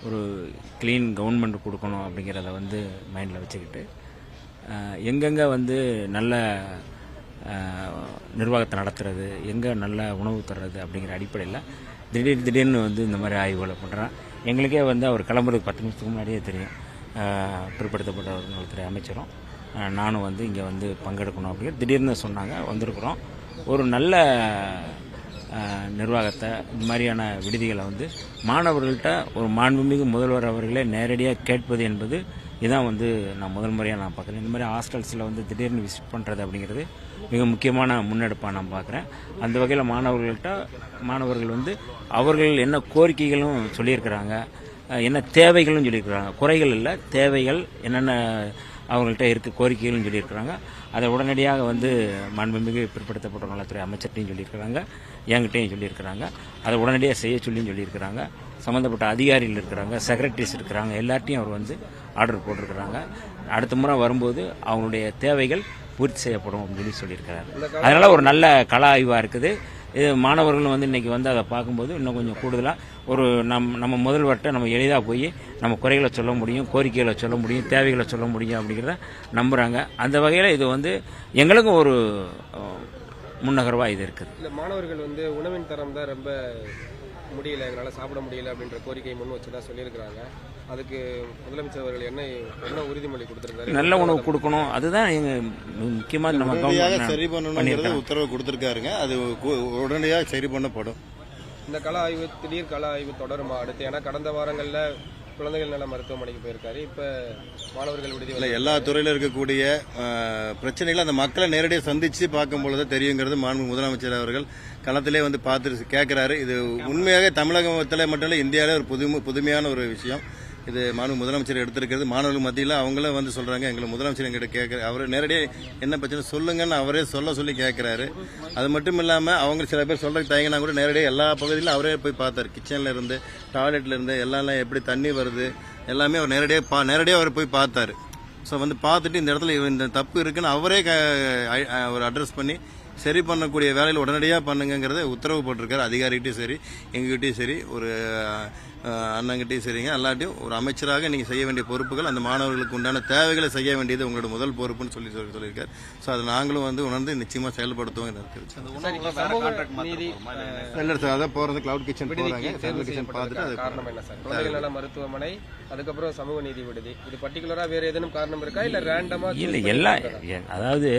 ஒரு clean government கொடுக்கணும் அப்படிங்கிறத வந்து மைண்டில் வச்சுக்கிட்டு எங்கெங்கே வந்து நல்ல நிர்வாகத்தை நடத்துறது, எங்கே நல்ல உணவு தர்றது அப்படிங்கிற அடிப்படையில் திடீர்னு வந்து இந்த மாதிரி ஆய்வுகளை பண்ணுறேன். எங்களுக்கே வந்து அவர் கிளம்புறதுக்கு 10 நிமிஷத்துக்கு முன்னாடியே தெரியும். பிற்படுத்தப்பட்ட நலத்துறை அமைச்சரும் நானும் வந்து இங்கே வந்து பங்கெடுக்கணும் அப்படிங்கிற திடீர்னு சொன்னாங்க. வந்திருக்கிறோம். ஒரு நல்ல நிர்வாகத்தை, இந்த மாதிரியான விடுதிகளை வந்து மாணவர்கள்ட்ட ஒரு மாண்புமிகு முதல்வர் அவர்களே நேரடியாக கேட்பது என்பது இதான் வந்து நான் முதல் முறையாக நான் பார்க்குறேன். இந்த மாதிரி ஹாஸ்டல்ஸில் வந்து திடீர்னு விசிட் பண்ணுறது அப்படிங்கிறது மிக முக்கியமான முன்னெடுப்பாக நான் பார்க்குறேன். அந்த வகையில் மாணவர்கள் வந்து அவர்கள் என்ன கோரிக்கைகளும் சொல்லியிருக்கிறாங்க, என்ன தேவைகளும் சொல்லியிருக்கிறாங்க. குறைகள் இல்லை, தேவைகள் என்னென்ன அவங்கள்ட்ட இருக்க கோரிக்கைகளும் சொல்லியிருக்கிறாங்க. அதை உடனடியாக வந்து மாண்புமிகு பிற்படுத்தப்பட்ட நலத்துறை அமைச்சர்கிட்டையும் சொல்லியிருக்கிறாங்க, என்கிட்டையும் சொல்லியிருக்கிறாங்க. அதை உடனடியாக செய்ய சொல்லியும் சொல்லியிருக்கிறாங்க. சம்மந்தப்பட்ட அதிகாரிகள் இருக்கிறாங்க, செக்ரட்டரிஸ் இருக்கிறாங்க, எல்லார்ட்டையும் அவர் வந்து ஆர்டர் போட்டிருக்கிறாங்க. அடுத்த முறை வரும்போது அவங்களுடைய தேவைகள் பூர்த்தி செய்யப்படும் அப்படின்னு சொல்லியிருக்கிறாரு. அதனால் ஒரு நல்ல கள ஆய்வாக இருக்குது. இது மாணவர்களும் வந்து இன்றைக்கி வந்து அதை பார்க்கும்போது இன்னும் கொஞ்சம் கூடுதலாக ஒரு நம்ம முதல்வர்கிட்ட நம்ம எளிதாக போய் நம்ம குறைகளை சொல்ல முடியும், கோரிக்கைகளை சொல்ல முடியும், தேவைகளை சொல்ல முடியும் அப்படிங்கிறத நம்புகிறாங்க. அந்த வகையில் இது வந்து எங்களுக்கும் ஒரு முன்னகர்வாக இது இருக்குது. இல்லை, மாணவர்கள் வந்து உணவின் தரம் தான் ரொம்ப முடியல, எங்களால் சாப்பிட முடியல அப்படின்ற கோரிக்கையை முன் வச்சு தான் சொல்லியிருக்கிறாங்க. அதுக்கு முதலமைச்சர் அவர்கள் என்ன உறுதிமொழி கொடுத்திருக்காரு? நல்ல உணவு கொடுக்கணும், அதுதான் முக்கியமாக நம்ம சரி பண்ணணும் உத்தரவு கொடுத்திருக்காருங்க. அது உடனடியாக சரி பண்ணப்படும். இந்த திடீர் கள ஆய்வு தொடருமா அடுத்து? ஏன்னா கடந்த வாரங்களில் குழந்தைகள் நல மருத்துவமனைக்கு போயிருக்காரு. இப்ப மாணவர்கள் விடுதி எல்லா துறையில இருக்கக்கூடிய பிரச்சனைகளை அந்த மக்களை நேரடியாக சந்திச்சு பார்க்கும் பொழுது தெரியுங்கிறது மாண்பு முதலமைச்சர் அவர்கள் களத்திலே வந்து பார்த்து கேட்கிறாரு. இது உண்மையாக தமிழகத்தில் மட்டும் இல்லை, இந்தியாவிலே ஒரு புதுமையான ஒரு விஷயம். இது மாண்பு முதலமைச்சர் எடுத்திருக்கிறது. மாணவர்கள் மத்தியில் அவங்களும் வந்து சொல்றாங்க, எங்களை முதலமைச்சர் எங்கிட்ட கேட்கிறாரு, அவர் நேரடியாக என்ன பிரச்சனை சொல்லுங்கன்னு அவரே சொல்லி கேட்கிறாரு. அது மட்டும் இல்லாமல் அவங்க சில பேர் சொல்றதுக்கு தயங்கினா கூட நேரடியாக எல்லா பகுதியிலும் அவரே போய் பார்த்தாரு. கிச்சன்ல இருந்து, டாய்லெட்ல இருந்து எல்லாம் எப்படி தண்ணி வருது எல்லாமே அவர் நேரடியாக அவர் போய் பார்த்தாரு. ஸோ வந்து பார்த்துட்டு இந்த இடத்துல இந்த தப்பு இருக்குன்னு அவரே ஒரு அட்ரஸ் பண்ணி சரி பண்ணக்கூடிய வேலையில் உடனடியாக பண்ணுங்கிறத உத்தரவு போட்டிருக்காரு. அதிகாரிகிட்டையும் சரி, எங்ககிட்டையும் சரி, ஒரு அண்ணங்கிட்டையும் சரிங்க, எல்லாட்டையும் ஒரு அமைச்சராக நீங்கள் செய்ய வேண்டிய பொறுப்புகள், அந்த மாணவர்களுக்கு உண்டான தேவைகளை செய்ய வேண்டியது உங்களோட முதல் பொறுப்புன்னு சொல்லியிருக்காரு. ஸோ அதை நாங்களும் வந்து உணர்ந்து நிச்சயமாக செயல்படுத்துவோம். அதான் போகிறது கிளவுட் கிச்சன் பார்த்துட்டு காரணம் என்ன சார்? குழந்தைகள் நல மருத்துவமனை, அதுக்கப்புறம் சமூக நீதி விடுதி, இது பர்டிகுலரா வேற ஏதேனும் காரணம் இருக்கா இல்ல ரேண்டமா? இல்லை, அதாவது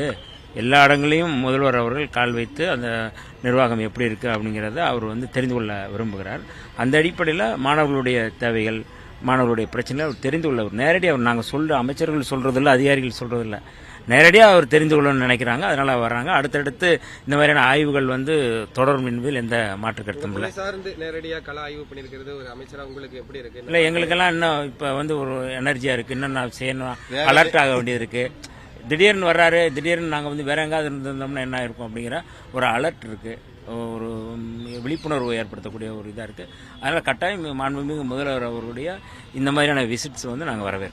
எல்லா இடங்களையும் முதல்வர் அவர்கள் கால் வைத்து அந்த நிர்வாகம் எப்படி இருக்குது அப்படிங்கிறத அவர் வந்து தெரிந்து கொள்ள விரும்புகிறார். அந்த அடிப்படையில் மாணவர்களுடைய தேவைகள், மாணவர்களுடைய பிரச்சனைகள் அவர் தெரிந்து கொள்ள நேரடியாக நாங்கள் அமைச்சர்கள் சொல்கிறதில்ல, அதிகாரிகள் சொல்கிறதில்ல, நேரடியாக அவர் தெரிந்து கொள்ளணும்னு நினைக்கிறாங்க. அதனால் வர்றாங்க. அடுத்தடுத்து இந்த மாதிரியான ஆய்வுகள் வந்து தொடரும் என்பதில் எந்த மாற்று கருத்தும் இல்லை. சார்ந்து நேரடியாக கள ஆய்வு பண்ணியிருக்கிறது ஒரு அமைச்சராக உங்களுக்கு எப்படி இருக்கு? இல்லை, எங்களுக்கெல்லாம் இன்னும் இப்போ வந்து ஒரு எனர்ஜியாக இருக்குது, இன்னும் நான் செய்யணும், அலர்ட் ஆக வேண்டியது இருக்குது. திடீர்னு வர்றாரு, திடீர்னு நாங்கள் வந்து வேற எங்காவது இருந்திருந்தோம்னா என்ன இருக்கும் அப்படிங்கிற ஒரு அலர்ட் இருக்குது, ஒரு விழிப்புணர்வு ஏற்படுத்தக்கூடிய ஒரு இதாக இருக்குது. அதனால் கட்டாயம் மாண்புமிகு முதல்வர் அவருடைய இந்த மாதிரியான விசிட்ஸ் வந்து நாங்கள் வரவேற்கிறோம்.